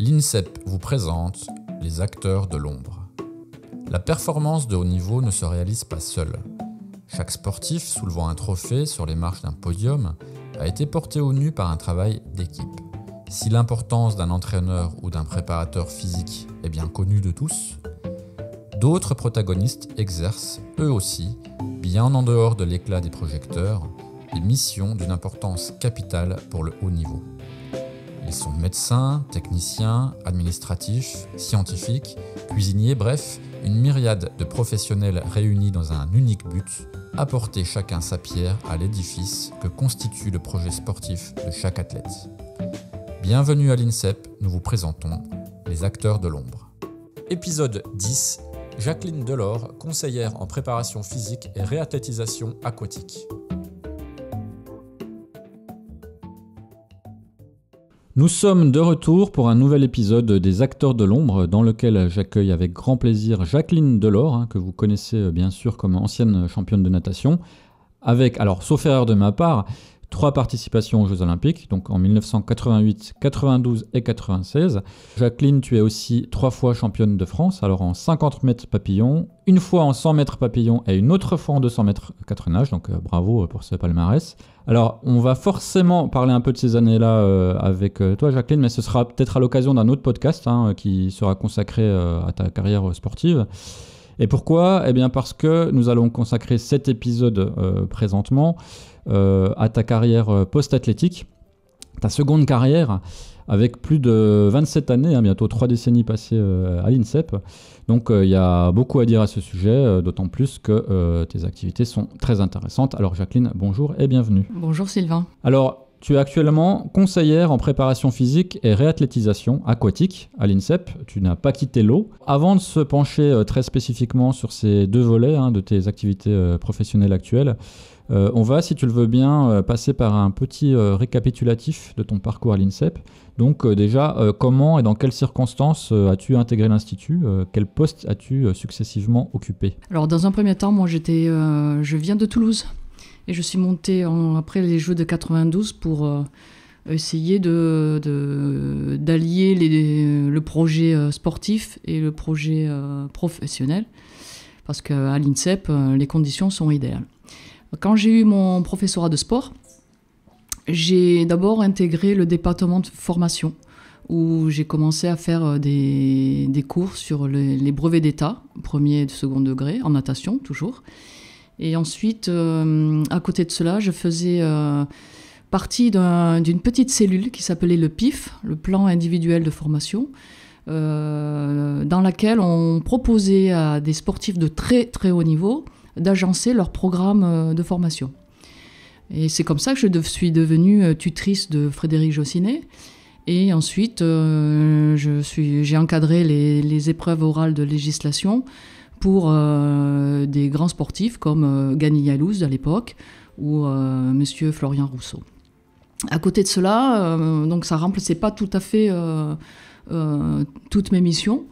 l'INSEP vous présente les acteurs de l'ombre. La performance de haut niveau ne se réalise pas seule. Chaque sportif soulevant un trophée sur les marches d'un podium a été porté au nu par un travail d'équipe. Si l'importance d'un entraîneur ou d'un préparateur physique est bien connue de tous, d'autres protagonistes exercent, eux aussi, bien en dehors de l'éclat des projecteurs, des missions d'une importance capitale pour le haut niveau. Ils sont médecins, techniciens, administratifs, scientifiques, cuisiniers, bref, une myriade de professionnels réunis dans un unique but, apporter chacun sa pierre à l'édifice que constitue le projet sportif de chaque athlète. Bienvenue à l'INSEP, nous vous présentons les acteurs de l'ombre. Épisode 10, Jacqueline Delors, conseillère en préparation physique et réathlétisation aquatique. Nous sommes de retour pour un nouvel épisode des Acteurs de l'ombre dans lequel j'accueille avec grand plaisir Jacqueline Delors, que vous connaissez bien sûr comme ancienne championne de natation, avec, alors sauf erreur de ma part, 3 participations aux Jeux Olympiques, donc en 1988, 92 et 96. Jacqueline, tu es aussi 3 fois championne de France, alors en 50 mètres papillon, une fois en 100 mètres papillon et une autre fois en 200 mètres 4 nages, donc bravo pour ce palmarès. Alors, on va forcément parler un peu de ces années-là avec toi, Jacqueline, mais ce sera peut-être à l'occasion d'un autre podcast qui sera consacré à ta carrière sportive. Et pourquoi ? Eh bien parce que nous allons consacrer cet épisode présentement à ta carrière post-athlétique, ta seconde carrière, avec plus de 27 années, bientôt 3 décennies passées à l'INSEP. Donc il y a beaucoup à dire à ce sujet, d'autant plus que tes activités sont très intéressantes. Alors Jacqueline, bonjour et bienvenue. Bonjour Sylvain. Alors, tu es actuellement conseillère en préparation physique et réathlétisation aquatique à l'INSEP. Tu n'as pas quitté l'eau. Avant de se pencher très spécifiquement sur ces 2 volets de tes activités professionnelles actuelles, on va, si tu le veux bien, passer par un petit récapitulatif de ton parcours à l'INSEP. Donc déjà, comment et dans quelles circonstances as-tu intégré l'Institut ? Quel poste as-tu successivement occupé ? Alors dans un premier temps, moi je viens de Toulouse et je suis montée après les Jeux de 92 pour essayer d'allier le projet sportif et le projet professionnel, parce qu'à l'INSEP, les conditions sont idéales. Quand j'ai eu mon professorat de sport, j'ai d'abord intégré le département de formation, où j'ai commencé à faire des cours sur les brevets d'État, premier et second degré, en natation toujours. Et ensuite, à côté de cela, je faisais partie d'une petite cellule qui s'appelait le PIF, le plan individuel de formation, dans laquelle on proposait à des sportifs de très très haut niveau d'agencer leur programme de formation. Et c'est comme ça que je suis devenue tutrice de Frédéric Jossinet. Et ensuite, j'ai encadré les épreuves orales de législation pour des grands sportifs comme Gany Yalouz à l'époque ou monsieur Florian Rousseau. À côté de cela, donc ça ne remplaçait pas tout à fait toutes mes missions.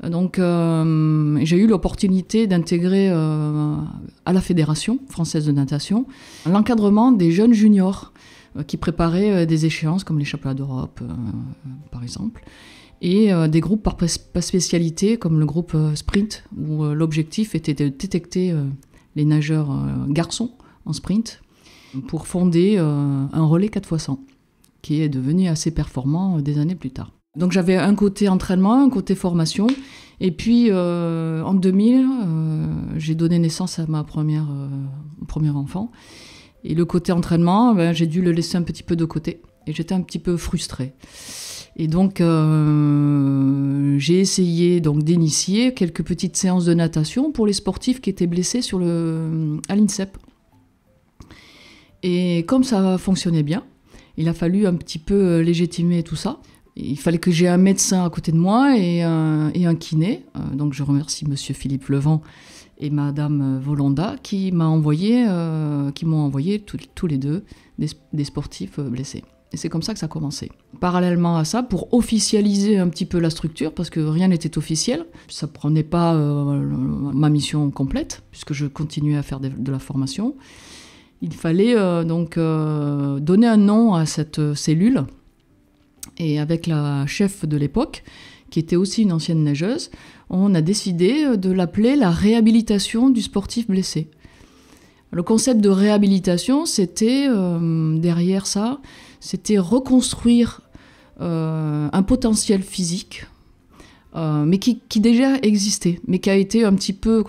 Donc j'ai eu l'opportunité d'intégrer à la Fédération française de natation l'encadrement des jeunes juniors qui préparaient des échéances comme les championnats d'Europe par exemple, et des groupes par spécialité comme le groupe sprint, où l'objectif était de détecter les nageurs garçons en sprint pour fonder un relais 4x100 qui est devenu assez performant des années plus tard. Donc j'avais un côté entraînement, un côté formation, et puis en 2000, j'ai donné naissance à mon premier enfant. Et le côté entraînement, j'ai dû le laisser un petit peu de côté, et j'étais un petit peu frustrée. Et donc j'ai essayé d'initier quelques petites séances de natation pour les sportifs qui étaient blessés à l'INSEP. Et comme ça fonctionnait bien, il a fallu un petit peu légitimer tout ça. Il fallait que j'ai un médecin à côté de moi et un kiné. Donc je remercie monsieur Philippe Levent et madame Volonda qui m'ont envoyé tous les deux des sportifs blessés. Et c'est comme ça que ça a commencé. Parallèlement à ça, pour officialiser un petit peu la structure, parce que rien n'était officiel, ça ne prenait pas ma mission complète, puisque je continuais à faire de la formation, il fallait donner un nom à cette cellule Et avec la chef de l'époque, qui était aussi une ancienne nageuse, on a décidé de l'appeler la réhabilitation du sportif blessé. Le concept de réhabilitation, c'était, derrière ça, c'était reconstruire un potentiel physique, mais qui déjà existait, mais qui a été un petit peu,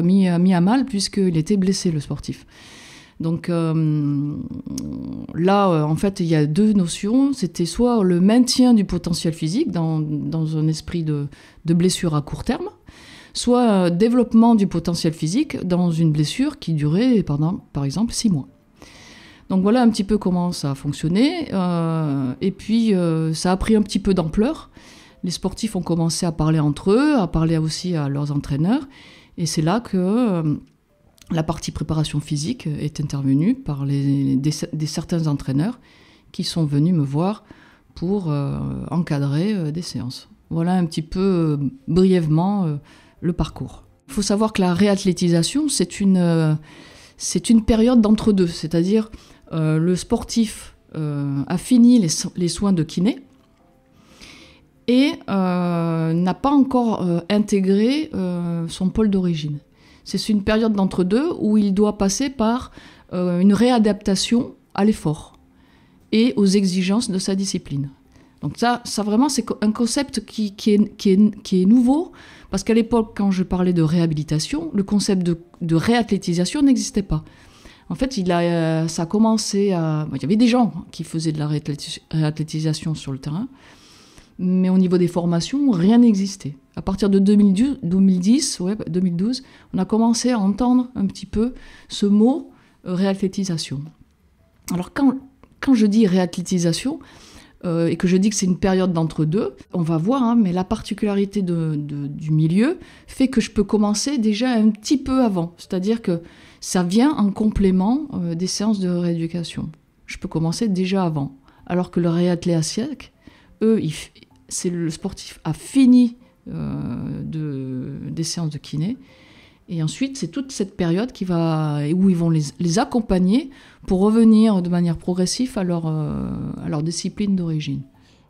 mis à mal, puisqu'il était blessé, le sportif. Donc là, en fait, il y a deux notions. C'était soit le maintien du potentiel physique dans un esprit de blessure à court terme, soit développement du potentiel physique dans une blessure qui durait pendant, par exemple, 6 mois. Donc voilà un petit peu comment ça a fonctionné. Et puis, ça a pris un petit peu d'ampleur. Les sportifs ont commencé à parler entre eux, à parler aussi à leurs entraîneurs. Et c'est là que la partie préparation physique est intervenue par certains entraîneurs qui sont venus me voir pour encadrer des séances. Voilà un petit peu brièvement le parcours. Il faut savoir que la réathlétisation, c'est une période d'entre-deux, c'est-à-dire le sportif a fini les soins de kiné et n'a pas encore intégré son pôle d'origine. C'est une période d'entre-deux où il doit passer par une réadaptation à l'effort et aux exigences de sa discipline. Donc ça vraiment, c'est un concept qui est nouveau, parce qu'à l'époque, quand je parlais de réhabilitation, le concept de réathlétisation n'existait pas. En fait, ça a commencé à... Il y avait des gens qui faisaient de la réathlétisation sur le terrain, mais au niveau des formations, rien n'existait. À partir de 2012, on a commencé à entendre un petit peu ce mot réathlétisation. Alors quand je dis réathlétisation, et que je dis que c'est une période d'entre-deux, on va voir, mais la particularité du milieu fait que je peux commencer déjà un petit peu avant. C'est-à-dire que ça vient en complément des séances de rééducation. Je peux commencer déjà avant. Alors que le réathlète, c'est le sportif a fini des séances de kiné. Et ensuite, c'est toute cette période où ils vont les accompagner pour revenir de manière progressive à leur discipline d'origine.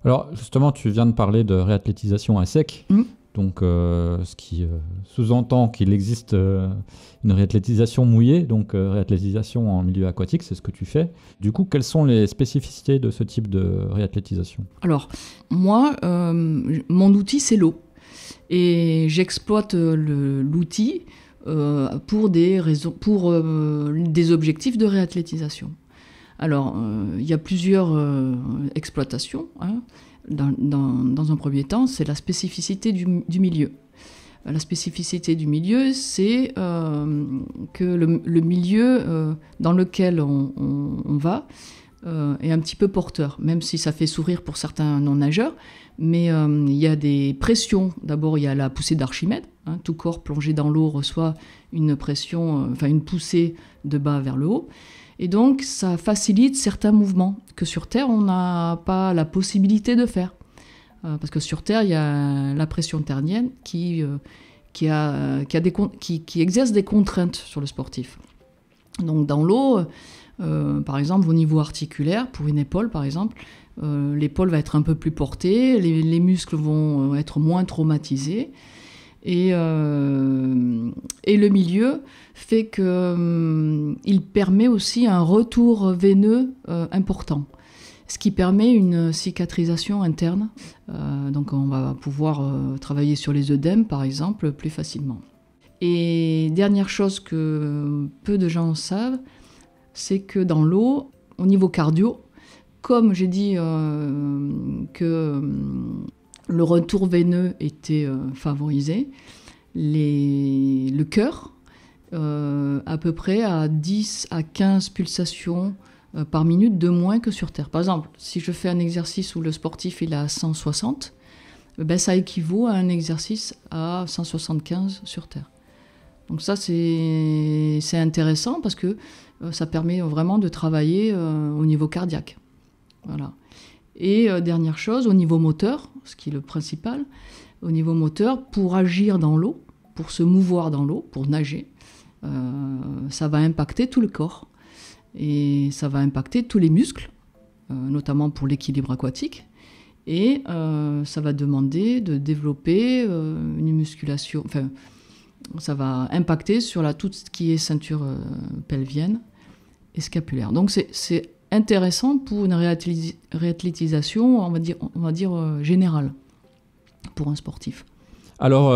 Alors, justement, tu viens de parler de réathlétisation à sec. Donc, ce qui sous-entend qu'il existe une réathlétisation mouillée, donc réathlétisation en milieu aquatique, c'est ce que tu fais. Du coup, quelles sont les spécificités de ce type de réathlétisation ? Alors, moi, mon outil, c'est l'eau. Et j'exploite l'outil pour des objectifs de réathlétisation. Alors, il y a plusieurs exploitations. Dans un premier temps, c'est la spécificité du milieu. La spécificité du milieu, c'est que le milieu dans lequel on va est un petit peu porteur, même si ça fait sourire pour certains non-nageurs. Mais il y a des pressions. D'abord, il y a la poussée d'Archimède. Tout corps plongé dans l'eau reçoit une pression, une poussée de bas vers le haut. Et donc, ça facilite certains mouvements que sur Terre, on n'a pas la possibilité de faire. Parce que sur Terre, il y a la pression ternienne qui exerce des contraintes sur le sportif. Donc, dans l'eau, par exemple, au niveau articulaire, pour une épaule, par exemple, l'épaule va être un peu plus portée, les muscles vont être moins traumatisés. Et le milieu fait qu'il permet aussi un retour veineux important, ce qui permet une cicatrisation interne. Donc on va pouvoir travailler sur les œdèmes, par exemple, plus facilement. Et dernière chose que peu de gens savent, c'est que dans l'eau, au niveau cardio, comme j'ai dit que le retour veineux était favorisé, le cœur, à peu près à 10 à 15 pulsations par minute de moins que sur Terre. Par exemple, si je fais un exercice où le sportif il est à 160, ça équivaut à un exercice à 175 sur Terre. Donc ça, c'est intéressant parce que ça permet vraiment de travailler au niveau cardiaque. Voilà. Et dernière chose, au niveau moteur, ce qui est le principal, au niveau moteur, pour agir dans l'eau, pour se mouvoir dans l'eau, pour nager, ça va impacter tout le corps. Et ça va impacter tous les muscles, notamment pour l'équilibre aquatique. Et ça va demander de développer une musculation, enfin, ça va impacter sur tout ce qui est ceinture pelvienne et scapulaire. Donc c'est intéressant pour une réathlétisation, on va dire générale, pour un sportif. Alors,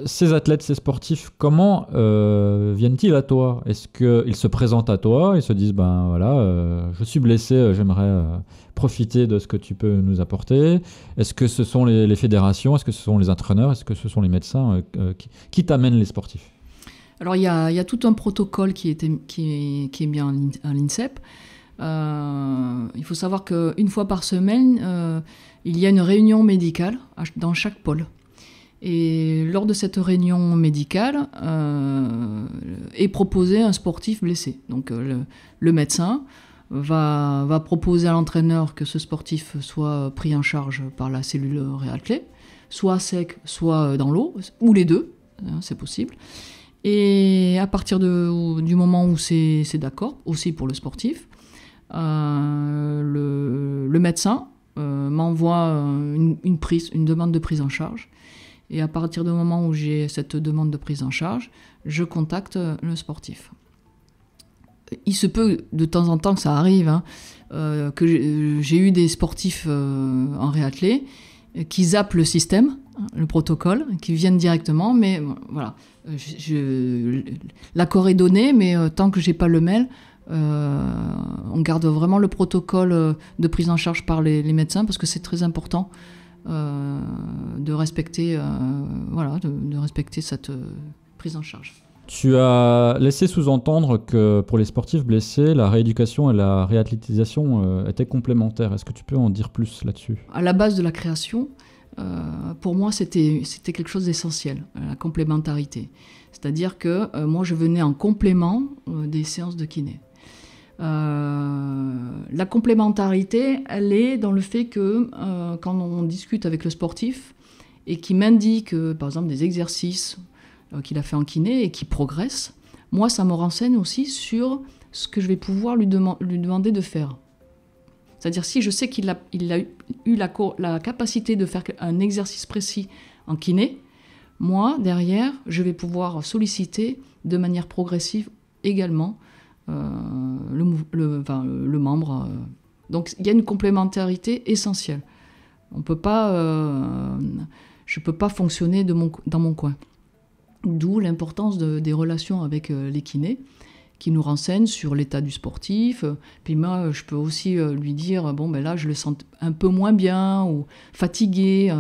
ces athlètes, ces sportifs, comment viennent-ils à toi? Est-ce qu'ils se présentent à toi, ils se disent, ben voilà, je suis blessé, j'aimerais profiter de ce que tu peux nous apporter? Est-ce que ce sont les fédérations? Est-ce que ce sont les entraîneurs? Est-ce que ce sont les médecins qui t'amènent les sportifs? Alors, il y a tout un protocole qui est mis à l'INSEP. Il faut savoir qu'une fois par semaine, il y a une réunion médicale dans chaque pôle. Et lors de cette réunion médicale, est proposé un sportif blessé. Donc le médecin va proposer à l'entraîneur que ce sportif soit pris en charge par la cellule réathlée, soit sec, soit dans l'eau, ou les deux, hein, c'est possible. Et à partir du moment où c'est d'accord, aussi pour le sportif, le médecin m'envoie une demande de prise en charge. Et à partir du moment où j'ai cette demande de prise en charge, je contacte le sportif. Il se peut de temps en temps que ça arrive, hein, que j'ai eu des sportifs en réathlé qui zappent le système, le protocole, qui viennent directement, mais voilà, l'accord est donné, mais tant que j'ai pas le mail, on garde vraiment le protocole de prise en charge par les médecins, parce que c'est très important de respecter de respecter cette prise en charge. Tu as laissé sous-entendre que pour les sportifs blessés, la rééducation et la réathlétisation étaient complémentaires. Est-ce que tu peux en dire plus là-dessus? À la base de la création, pour moi, c'était quelque chose d'essentiel, la complémentarité. C'est-à-dire que moi, je venais en complément des séances de kiné. La complémentarité, elle est dans le fait que quand on discute avec le sportif et qu'il m'indique, par exemple, des exercices qu'il a fait en kiné et qui progresse, moi, ça me renseigne aussi sur ce que je vais pouvoir lui demander de faire. C'est-à-dire, si je sais qu'il a eu la capacité de faire un exercice précis en kiné, moi, derrière, je vais pouvoir solliciter de manière progressive également le membre. Donc il y a une complémentarité essentielle. Je ne peux pas fonctionner dans mon coin. D'où l'importance des relations avec les kinés, qui nous renseignent sur l'état du sportif. Puis moi, je peux aussi lui dire, bon, ben là, je le sens un peu moins bien ou fatigué.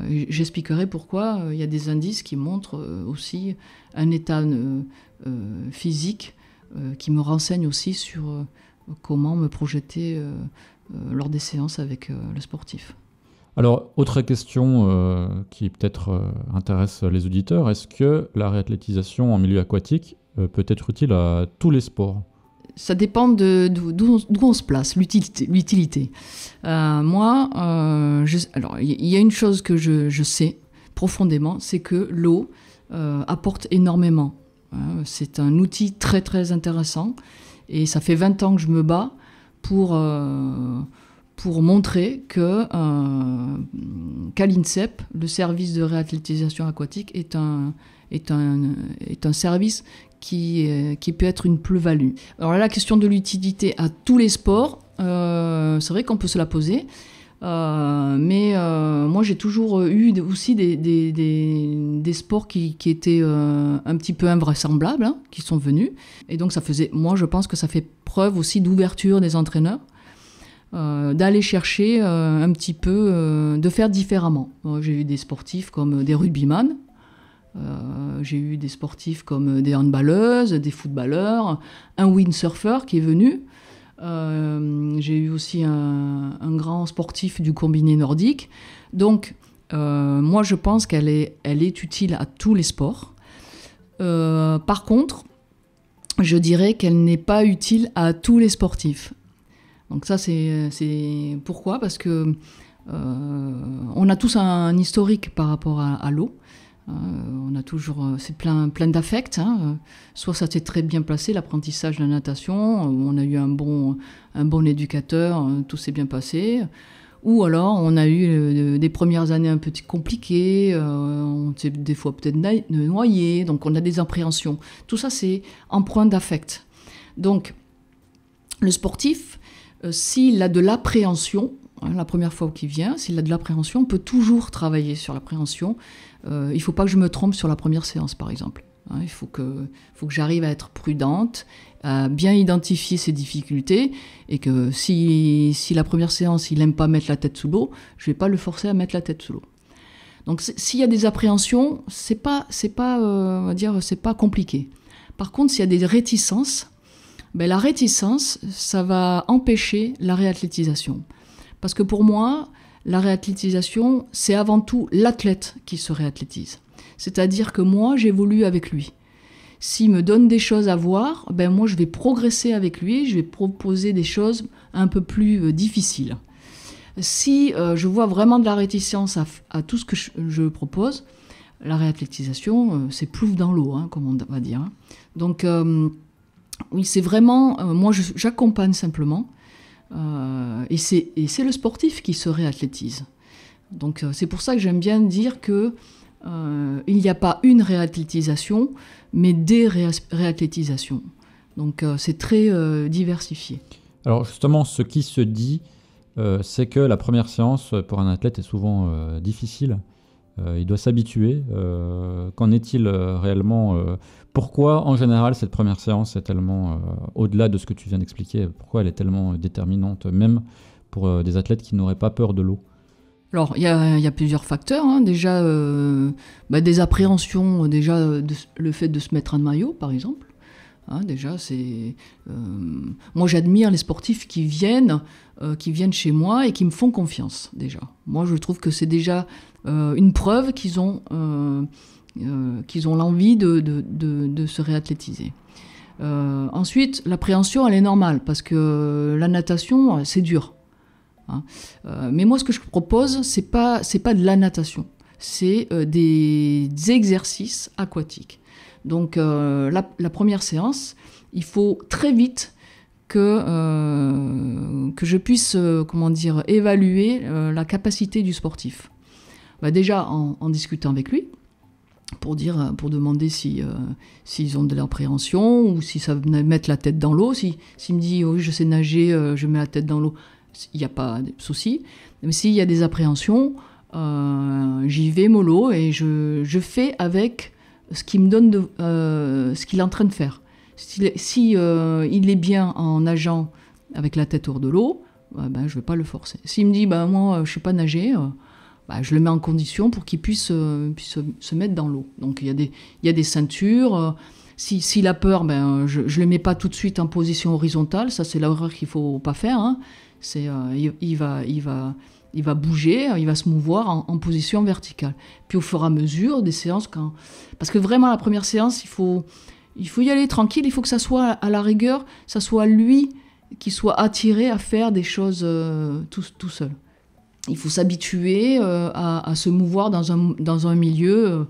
J'expliquerai pourquoi. Il y a des indices qui montrent aussi un état physique qui me renseigne aussi sur comment me projeter lors des séances avec le sportif. Alors, autre question qui peut-être intéresse les auditeurs, est-ce que la réathlétisation en milieu aquatique peut être utile à tous les sports? Ça dépend d'où on se place, l'utilité. Moi, alors il y a une chose que je sais profondément, c'est que l'eau apporte énormément. C'est un outil très très intéressant et ça fait 20 ans que je me bats pour montrer qu'à l'INSEP, le service de réathlétisation aquatique est un service qui peut être une plus-value. Alors là, la question de l'utilité à tous les sports, c'est vrai qu'on peut se la poser, mais moi j'ai toujours eu aussi des sports qui étaient un petit peu invraisemblables, hein, qui sont venus, et donc moi je pense que ça fait preuve aussi d'ouverture des entraîneurs, d'aller chercher un petit peu, de faire différemment. J'ai eu des sportifs comme des rugbyman, j'ai eu des sportifs comme des handballeuses, des footballeurs, un windsurfer qui est venu. J'ai eu aussi un grand sportif du combiné nordique. Donc, moi, je pense qu'elle est utile à tous les sports. Par contre, je dirais qu'elle n'est pas utile à tous les sportifs. Donc ça, c'est pourquoi? Parce que on a tous un historique par rapport à l'eau. On a toujours, c'est plein d'affects, hein. Soit ça s'est très bien passé, l'apprentissage de la natation, on a eu un bon éducateur, tout s'est bien passé, Ou alors, on a eu des premières années un peu compliquées, on s'est des fois peut-être noyé, donc on a des appréhensions. Tout ça, c'est empreint d'affect. Donc, le sportif, s'il a de l'appréhension, la première fois qu'il vient, s'il a de l'appréhension, on peut toujours travailler sur l'appréhension. Il ne faut pas que je me trompe sur la première séance, par exemple. Il faut que j'arrive à être prudente, à bien identifier ses difficultés, et que si la première séance, il n'aime pas mettre la tête sous l'eau, je ne vais pas le forcer à mettre la tête sous l'eau. Donc s'il y a des appréhensions, c'est pas compliqué. Par contre, s'il y a des réticences, la réticence, ça va empêcher la réathlétisation. Parce que pour moi, la réathlétisation, c'est avant tout l'athlète qui se réathlétise. C'est-à-dire que moi, j'évolue avec lui. S'il me donne des choses à voir, moi, je vais progresser avec lui, je vais proposer des choses un peu plus difficiles. Si je vois vraiment de la réticence à tout ce que je propose, la réathlétisation, c'est plouf dans l'eau, comme on va dire. Donc, oui, c'est vraiment... moi, j'accompagne simplement. Et c'est le sportif qui se réathlétise. Donc, c'est pour ça que j'aime bien dire que il n'y a pas une réathlétisation, mais des réathlétisations. Donc c'est très diversifié. Alors justement, ce qui se dit, c'est que la première séance pour un athlète est souvent difficile. Il doit s'habituer. Qu'en est-il réellement pourquoi en général cette première séance est tellement, au-delà de ce que tu viens d'expliquer, pourquoi elle est tellement déterminante, même pour des athlètes qui n'auraient pas peur de l'eau? Alors, il y a plusieurs facteurs. Déjà, des appréhensions, le fait de se mettre un maillot, par exemple. Déjà, c'est... moi, j'admire les sportifs qui viennent chez moi et qui me font confiance, déjà. Moi, je trouve que c'est déjà une preuve qu'ils ont l'envie de se réathlétiser. Ensuite, l'appréhension, elle est normale, parce que la natation, c'est dur. Mais moi, ce que je propose, c'est pas de la natation, c'est des exercices aquatiques. Donc, la première séance, il faut très vite que je puisse, évaluer la capacité du sportif. Déjà, en discutant avec lui, pour demander s'ils ont de l'appréhension ou s'ils savent mettre la tête dans l'eau. S'il me dit oui, je sais nager, je mets la tête dans l'eau, il n'y a pas de souci. Mais s'il y a des appréhensions, j'y vais mollo et je fais avec ce qu'il me donne, ce qu'il est en train de faire. Si il est bien en nageant avec la tête hors de l'eau, je ne vais pas le forcer. S'il me dit moi je ne sais pas nager, je le mets en condition pour qu'il puisse se mettre dans l'eau. Donc il y a des ceintures. S'il a peur, je ne le mets pas tout de suite en position horizontale. Ça, c'est l'erreur qu'il ne faut pas faire. Il va bouger, il va se mouvoir en position verticale. Puis au fur et à mesure des séances, parce que vraiment la première séance, il faut y aller tranquille, il faut que ça soit à la rigueur, ça soit lui qui soit attiré à faire des choses tout seul. Il faut s'habituer à se mouvoir dans un milieu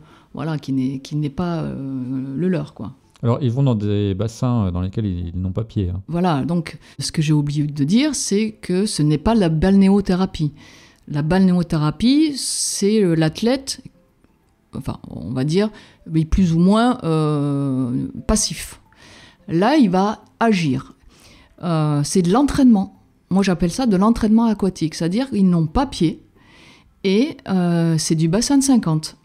qui n'est pas le leur, quoi. Alors, ils vont dans des bassins dans lesquels ils n'ont pas pied. Voilà, donc ce que j'ai oublié de dire, c'est que ce n'est pas la balnéothérapie. La balnéothérapie, c'est l'athlète, on va dire, mais plus ou moins passif. Là, il va agir. C'est de l'entraînement. Moi, j'appelle ça de l'entraînement aquatique, c'est-à-dire qu'ils n'ont pas pied et c'est du bassin de 50.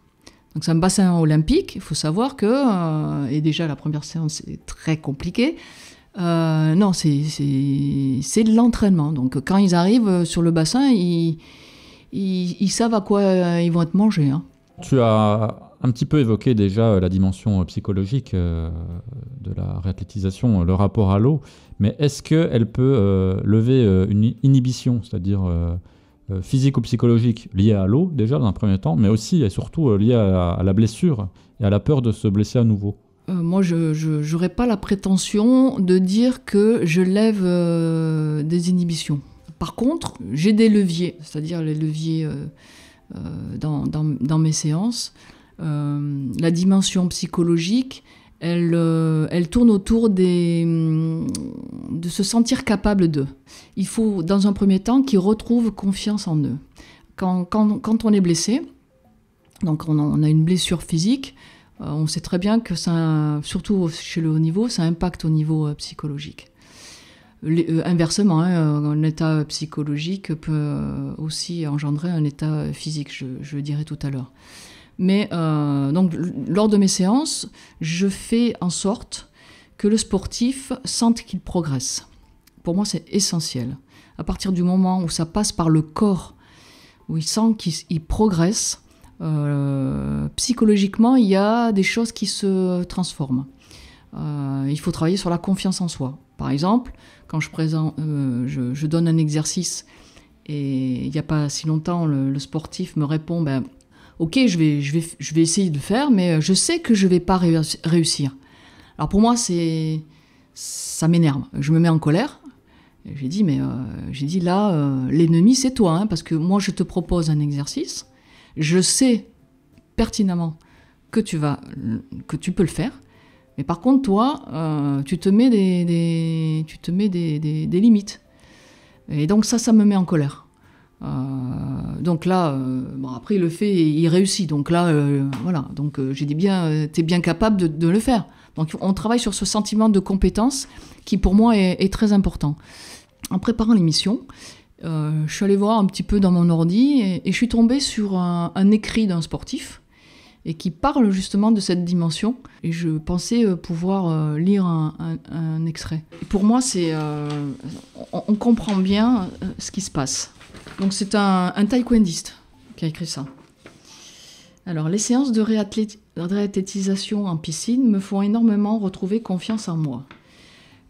Donc c'est un bassin olympique, il faut savoir que, et déjà la première séance est très compliquée, non, c'est de l'entraînement. Donc quand ils arrivent sur le bassin, ils savent à quoi ils vont être mangés. Tu as un petit peu évoqué déjà la dimension psychologique de la réathlétisation, le rapport à l'eau, mais est-ce qu'elle peut lever une inhibition, c'est-à-dire physique ou psychologique liée à l'eau déjà dans un premier temps, mais aussi et surtout liée à la blessure et à la peur de se blesser à nouveau? Moi, je n'aurais pas la prétention de dire que je lève des inhibitions. Par contre, j'ai des leviers, c'est-à-dire les leviers dans mes séances. La dimension psychologique, elle tourne autour de se sentir capable d'eux. Il faut, dans un premier temps, qu'ils retrouvent confiance en eux. Quand on est blessé, donc on a une blessure physique, on sait très bien que ça, surtout chez le haut niveau, ça impacte au niveau psychologique. Inversement, un état psychologique peut aussi engendrer un état physique, je le dirai tout à l'heure. Mais donc, lors de mes séances, je fais en sorte que le sportif sente qu'il progresse. Pour moi, c'est essentiel. À partir du moment où ça passe par le corps, où il sent qu'il progresse, psychologiquement, il y a des choses qui se transforment. Il faut travailler sur la confiance en soi. Par exemple, quand je donne un exercice et il n'y a pas si longtemps, le sportif me répond ok, je vais essayer de le faire, mais je sais que je ne vais pas réussir. Alors pour moi, ça m'énerve. Je me mets en colère. J'ai dit là, l'ennemi, c'est toi, parce que moi, je te propose un exercice. Je sais pertinemment que tu peux le faire. Mais par contre, toi, tu te mets des limites. Et donc ça me met en colère. Donc là, après il le fait et il réussit. Donc là, voilà. Donc j'ai dit t'es bien capable de le faire. Donc on travaille sur ce sentiment de compétence qui pour moi est très important. En préparant l'émission, je suis allée voir un petit peu dans mon ordi et je suis tombée sur un écrit d'un sportif et qui parle justement de cette dimension. Et je pensais pouvoir lire un extrait. Et pour moi, on comprend bien ce qui se passe. Donc c'est un taekwondiste qui a écrit ça. Alors, les séances de réathlétisation en piscine me font énormément retrouver confiance en moi.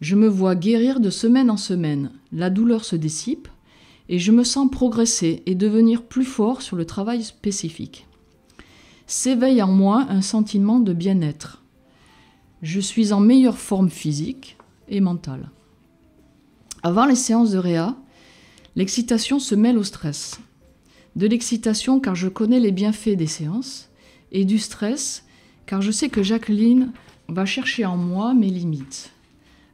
Je me vois guérir de semaine en semaine. La douleur se dissipe et je me sens progresser et devenir plus fort sur le travail spécifique. S'éveille en moi un sentiment de bien-être. Je suis en meilleure forme physique et mentale. Avant les séances de réa, l'excitation se mêle au stress. De l'excitation car je connais les bienfaits des séances et du stress car je sais que Jacqueline va chercher en moi mes limites.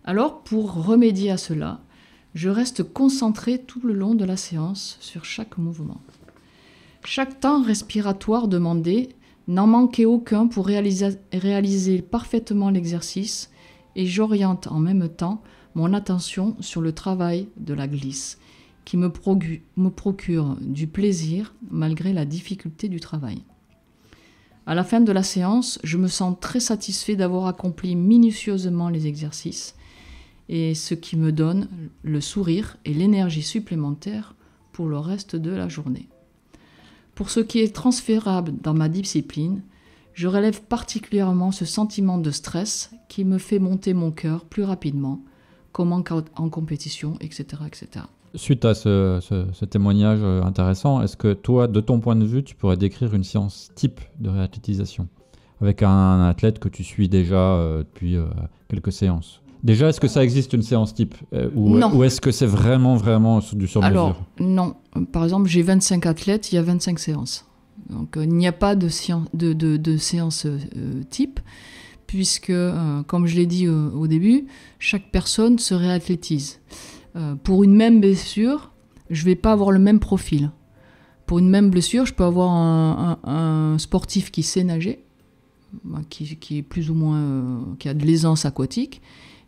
Alors pour remédier à cela, je reste concentrée tout le long de la séance sur chaque mouvement. Chaque temps respiratoire demandé, n'en manquait aucun pour réaliser parfaitement l'exercice et j'oriente en même temps mon attention sur le travail de la glisse qui me procure du plaisir malgré la difficulté du travail. À la fin de la séance, je me sens très satisfait d'avoir accompli minutieusement les exercices et ce qui me donne le sourire et l'énergie supplémentaire pour le reste de la journée. Pour ce qui est transférable dans ma discipline, je relève particulièrement ce sentiment de stress qui me fait monter mon cœur plus rapidement, comme en compétition, etc., etc. Suite à ce témoignage intéressant, est-ce que toi, de ton point de vue, tu pourrais décrire une séance type de réathlétisation avec un athlète que tu suis déjà depuis quelques séances? Déjà, est-ce que ça existe une séance type ou est-ce que c'est vraiment du sur-mesure? Alors, non. Par exemple, j'ai 25 athlètes, il y a 25 séances. Donc, il n'y a pas de séance type, puisque, comme je l'ai dit au début, chaque personne se réathlétise. Pour une même blessure, je ne vais pas avoir le même profil. Pour une même blessure, je peux avoir un sportif qui sait nager, qui est plus ou moins, qui a de l'aisance aquatique,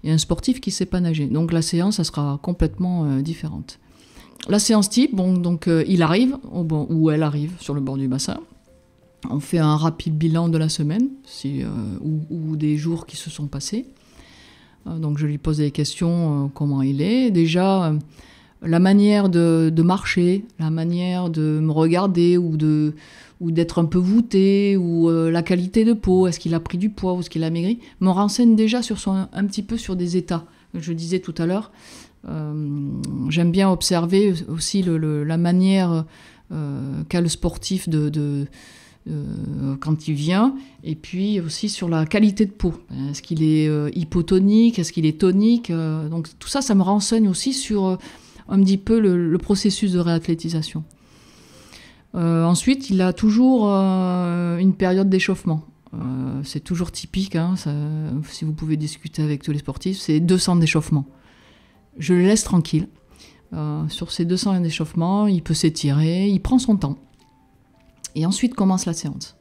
et un sportif qui ne sait pas nager. Donc la séance, ça sera complètement différente. La séance type, il arrive, ou elle arrive sur le bord du bassin. On fait un rapide bilan de la semaine, ou des jours qui se sont passés. Donc je lui pose des questions, comment il est. Déjà, la manière de marcher, la manière de me regarder ou d'être un peu voûté, ou la qualité de peau, est-ce qu'il a pris du poids ou est-ce qu'il a maigri, me renseigne déjà un petit peu sur des états. Je disais tout à l'heure, j'aime bien observer aussi la manière qu'a le sportif quand il vient, et puis aussi sur la qualité de peau. Est-ce qu'il est hypotonique, est-ce qu'il est tonique, donc tout ça, ça me renseigne aussi sur un petit peu le processus de réathlétisation. Ensuite, il a toujours une période d'échauffement. c'est toujours typique, hein, ça, si vous pouvez discuter avec tous les sportifs, c'est 200 d'échauffement. Je le laisse tranquille. Sur ces 200 d'échauffement, il peut s'étirer, il prend son temps. Et ensuite commence la séance.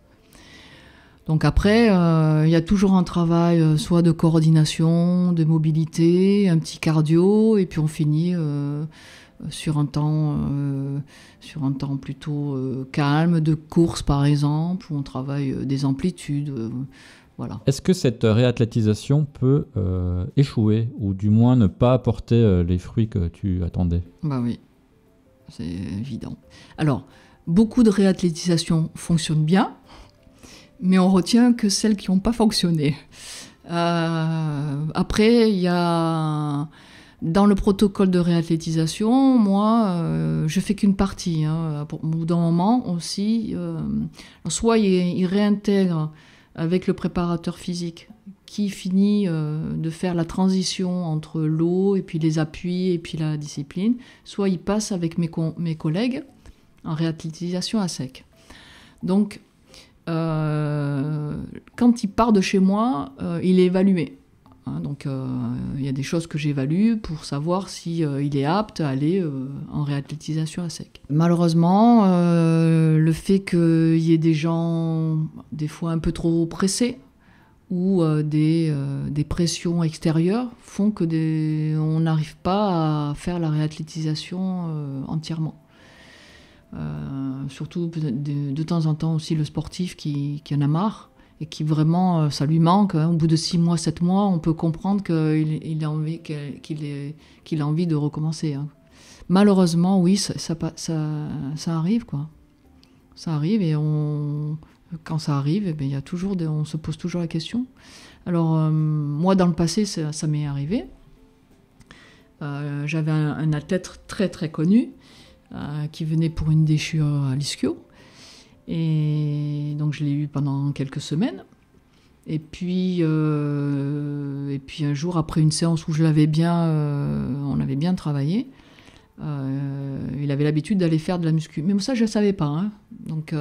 Donc après, il y a toujours un travail soit de coordination, de mobilité, un petit cardio, et puis on finit sur un temps plutôt calme, de course par exemple, où on travaille des amplitudes. Voilà. Est-ce que cette réathlétisation peut échouer, ou du moins ne pas apporter les fruits que tu attendais? Bah oui, c'est évident. Alors, beaucoup de réathlétisation fonctionnent bien, mais on retient que celles qui n'ont pas fonctionné. Après, il y a... Dans le protocole de réathlétisation, moi, je fais qu'une partie. Hein. Au bout d'un moment aussi, soit il réintègre avec le préparateur physique qui finit de faire la transition entre l'eau et puis les appuis et puis la discipline, soit il passe avec mes collègues en réathlétisation à sec. Donc, quand il part de chez moi, il est évalué. Hein, donc, il y a des choses que j'évalue pour savoir si il est apte à aller en réathlétisation à sec. Malheureusement, le fait qu'il y ait des gens, des fois un peu trop pressés, ou des pressions extérieures, font que on n'arrive pas à faire la réathlétisation entièrement. Surtout de temps en temps aussi le sportif qui en a marre et qui vraiment ça lui manque, hein. Au bout de 6 mois, 7 mois, on peut comprendre qu'il a envie de recommencer, hein. Malheureusement, oui, ça arrive, quoi. Ça arrive, et quand ça arrive, eh bien, on se pose toujours la question. Alors moi, dans le passé, ça m'est arrivé. J'avais un athlète très très connu qui venait pour une déchirure à l'ischio. Et donc je l'ai eu pendant quelques semaines. Et puis un jour, après une séance où on avait bien travaillé, il avait l'habitude d'aller faire de la muscu. Mais ça, je ne savais pas. Hein. Donc,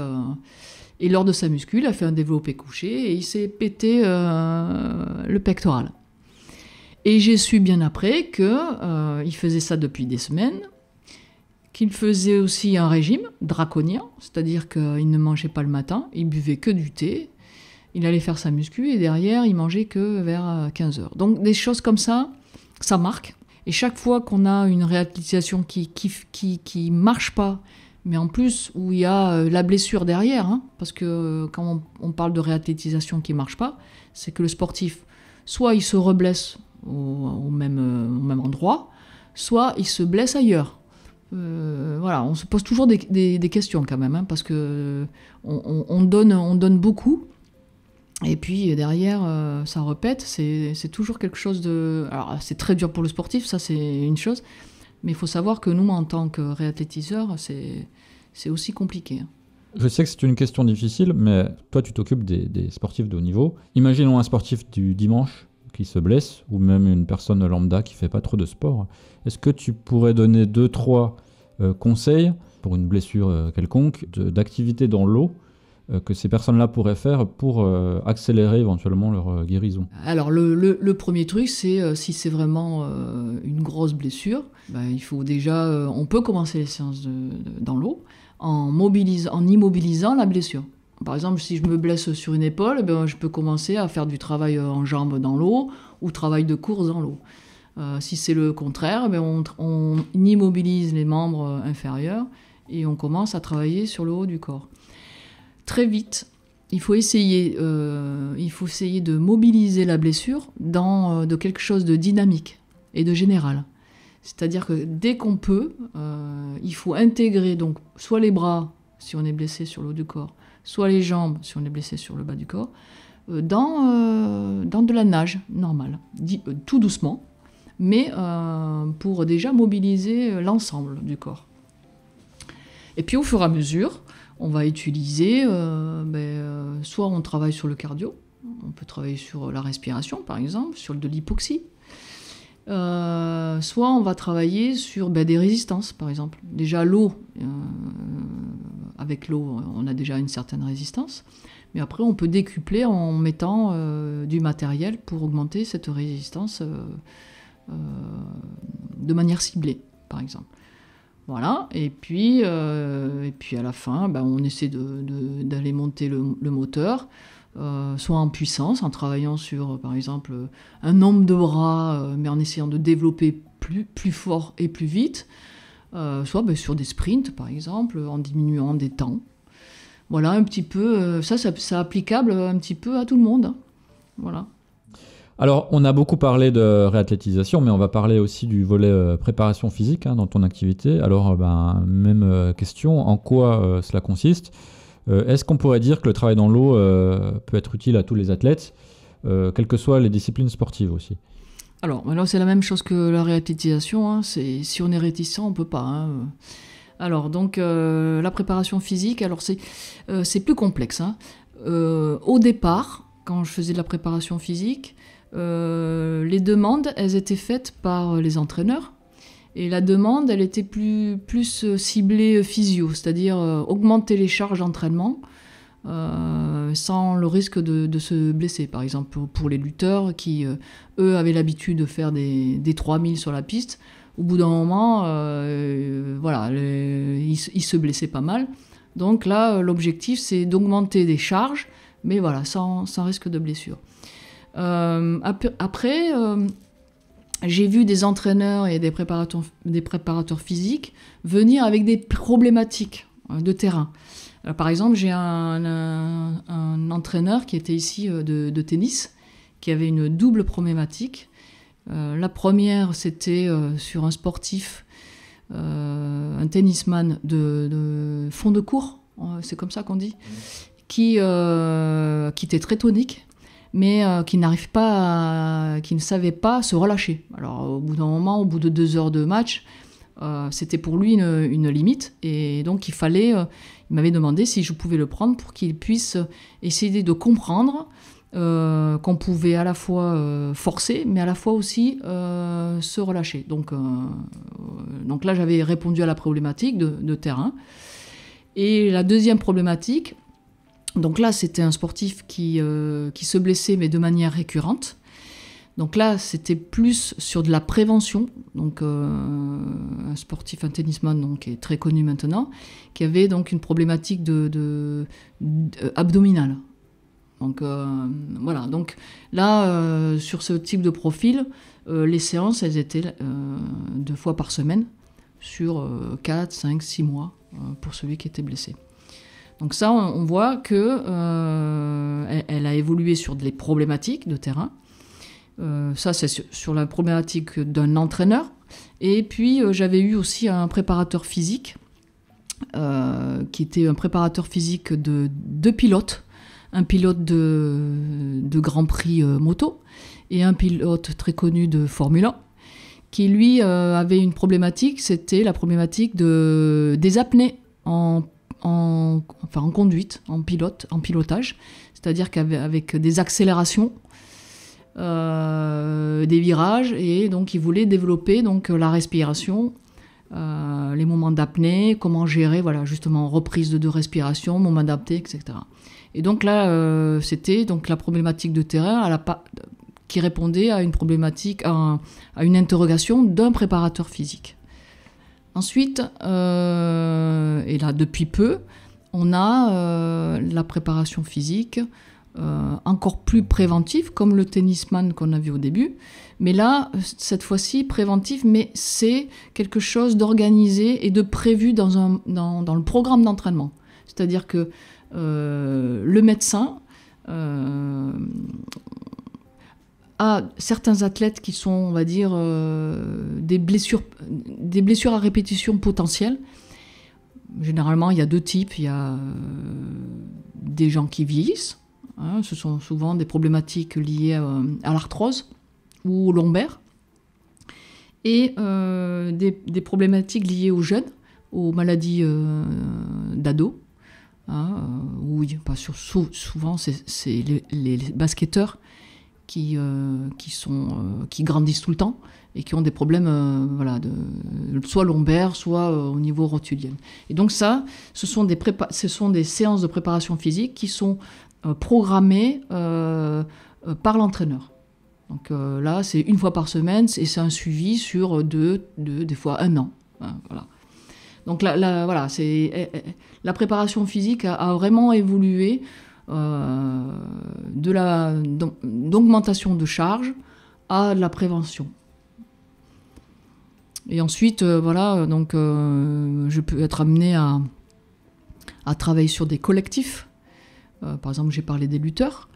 et lors de sa muscu, il a fait un développé couché et il s'est pété le pectoral. Et j'ai su bien après qu'il faisait ça depuis des semaines, qu'il faisait aussi un régime draconien, c'est-à-dire qu'il ne mangeait pas le matin, il buvait que du thé, il allait faire sa muscu et derrière, il mangeait que vers 15h. Donc des choses comme ça marque. Et chaque fois qu'on a une réathlétisation qui marche pas, mais en plus où il y a la blessure derrière, hein, parce que quand on parle de réathlétisation qui marche pas, c'est que le sportif, soit il se reblesse au même endroit, soit il se blesse ailleurs. Voilà, on se pose toujours des questions quand même, hein, parce que on donne beaucoup, et puis derrière ça répète, c'est toujours quelque chose de... Alors c'est très dur pour le sportif, ça c'est une chose, mais il faut savoir que nous, en tant que réathlétiseurs, c'est aussi compliqué, hein. Je sais que c'est une question difficile, mais toi tu t'occupes des sportifs de haut niveau. Imaginons un sportif du dimanche qui se blesse, ou même une personne lambda qui fait pas trop de sport. Est-ce que tu pourrais donner 2-3 conseils pour une blessure quelconque, d'activité dans l'eau que ces personnes-là pourraient faire pour accélérer éventuellement leur guérison? Alors le premier truc, c'est si c'est vraiment une grosse blessure, il faut déjà, on peut commencer les séances dans l'eau en immobilisant la blessure. Par exemple, si je me blesse sur une épaule, je peux commencer à faire du travail en jambes dans l'eau ou travail de course dans l'eau. Si c'est le contraire, on immobilise les membres inférieurs et on commence à travailler sur le haut du corps. Très vite, il faut essayer de mobiliser la blessure dans de quelque chose de dynamique et de général. C'est-à-dire que dès qu'on peut, il faut intégrer donc soit les bras si on est blessé sur le haut du corps, soit les jambes si on est blessé sur le bas du corps, dans de la nage normale, tout doucement, mais pour déjà mobiliser l'ensemble du corps. Et puis au fur et à mesure, on va utiliser, soit on travaille sur le cardio, on peut travailler sur la respiration par exemple, sur de l'hypoxie, soit on va travailler sur des résistances par exemple. Déjà l'eau, avec l'eau on a déjà une certaine résistance, Mais après, on peut décupler en mettant du matériel pour augmenter cette résistance de manière ciblée, par exemple. Voilà, et puis à la fin, on essaie d'aller monter le moteur, soit en puissance, en travaillant sur, par exemple, un nombre de bras, mais en essayant de développer plus fort et plus vite, soit sur des sprints, par exemple, en diminuant des temps. Voilà, un petit peu, ça c'est applicable un petit peu à tout le monde. Hein. Voilà. Alors, on a beaucoup parlé de réathlétisation, mais on va parler aussi du volet préparation physique dans ton activité. Alors, même question, en quoi cela consiste ? Est-ce qu'on pourrait dire que le travail dans l'eau peut être utile à tous les athlètes, quelles que soient les disciplines sportives aussi ? Alors, là, c'est la même chose que la réathlétisation. Hein. Si on est réticent, on ne peut pas. Hein. Alors, donc, la préparation physique, alors c'est plus complexe. Hein. Au départ, quand je faisais de la préparation physique, les demandes, elles étaient faites par les entraîneurs. Et la demande, elle était plus ciblée physio, c'est-à-dire augmenter les charges d'entraînement sans le risque de se blesser. Par exemple, pour les lutteurs qui, eux, avaient l'habitude de faire des 3000 sur la piste, au bout d'un moment, ils se blessaient pas mal. Donc là, l'objectif, c'est d'augmenter des charges, mais voilà, sans risque de blessure. Après, j'ai vu des entraîneurs et des préparateurs physiques venir avec des problématiques de terrain. Alors, par exemple, j'ai un entraîneur qui était ici de tennis, qui avait une double problématique. La première, c'était sur un sportif, un tennisman de fond de cours, c'est comme ça qu'on dit, qui était très tonique, mais qui ne savait pas se relâcher. Alors au bout d'un moment, au bout de 2 heures de match, c'était pour lui une limite, et donc il m'avait demandé si je pouvais le prendre pour qu'il puisse essayer de comprendre qu'on pouvait à la fois forcer, mais à la fois aussi se relâcher. Donc là, j'avais répondu à la problématique de terrain. Et la deuxième problématique, donc là, c'était un sportif qui se blessait, mais de manière récurrente. Donc là, c'était plus sur de la prévention. Donc un sportif, un tennisman, donc, qui est très connu maintenant, qui avait donc une problématique abdominale. Donc voilà. Donc là, sur ce type de profil, les séances, elles étaient 2 fois par semaine sur 4, 5, 6 mois pour celui qui était blessé. Donc ça, on voit que elle a évolué sur des problématiques de terrain. Ça, c'est sur la problématique d'un entraîneur. Et puis, j'avais eu aussi un préparateur physique, qui était un préparateur physique de 2 pilotes. Un pilote de Grand Prix moto et un pilote très connu de Formule 1, qui lui avait une problématique, c'était la problématique des apnées en conduite, en pilotage, c'est-à-dire qu'avec des accélérations, des virages, et donc il voulait développer donc la respiration, les moments d'apnée, comment gérer, voilà, justement reprise de respiration, moments d'apnée, etc. Et donc là, c'était donc la problématique de terrain qui répondait à une problématique, à une interrogation d'un préparateur physique. Ensuite, et là depuis peu, on a la préparation physique encore plus préventive, comme le tennisman qu'on a vu au début. Mais là, cette fois-ci, préventif, mais c'est quelque chose d'organisé et de prévu dans le programme d'entraînement. C'est-à-dire que le médecin a certains athlètes qui sont, on va dire, des blessures à répétition potentielles. Généralement, il y a 2 types. Il y a des gens qui vieillissent. Ce sont souvent des problématiques liées à l'arthrose ou au lombaire. Et des problématiques liées aux jeunes, aux maladies d'ado. Souvent, c'est les basketteurs qui grandissent tout le temps et qui ont des problèmes soit lombaires, soit au niveau rotulien. Et donc ça, ce sont des séances de préparation physique qui sont programmés par l'entraîneur. Donc là, c'est 1 fois par semaine et c'est un suivi sur des fois 1 an. Hein, voilà. Donc voilà, la préparation physique a vraiment évolué d'augmentation de charge à de la prévention. Et ensuite, je peux être amenée à travailler sur des collectifs. Par exemple, j'ai parlé des lutteurs.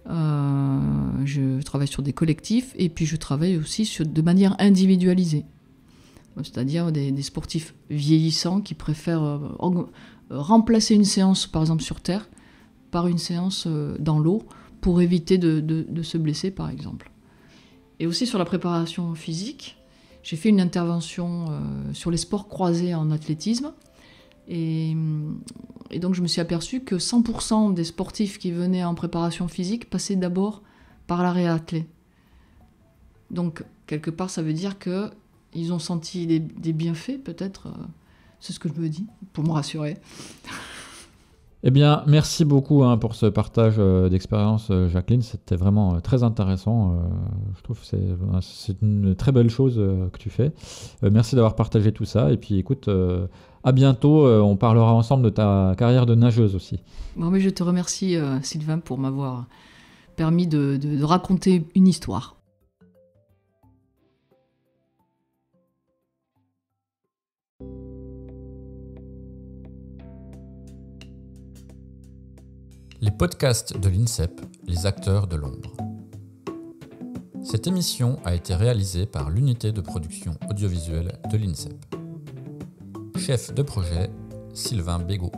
Je travaille sur des collectifs et puis je travaille aussi de manière individualisée. C'est-à-dire des sportifs vieillissants qui préfèrent remplacer une séance, par exemple sur terre, par une séance dans l'eau pour éviter de se blesser, par exemple. Et aussi sur la préparation physique, j'ai fait une intervention sur les sports croisés en athlétisme. Et donc je me suis aperçue que 100% des sportifs qui venaient en préparation physique passaient d'abord par la réathlée. Donc quelque part ça veut dire qu'ils ont senti des bienfaits peut-être, c'est ce que je me dis, pour me rassurer. Eh bien, merci beaucoup pour ce partage d'expérience, Jacqueline. C'était vraiment très intéressant. Je trouve que c'est une très belle chose que tu fais. Merci d'avoir partagé tout ça. Et puis, écoute, à bientôt. On parlera ensemble de ta carrière de nageuse aussi. Bon, mais je te remercie, Sylvain, pour m'avoir permis de raconter une histoire. Les podcasts de l'INSEP, les acteurs de l'ombre. Cette émission a été réalisée par l'unité de production audiovisuelle de l'INSEP. Chef de projet, Sylvain Bégaud.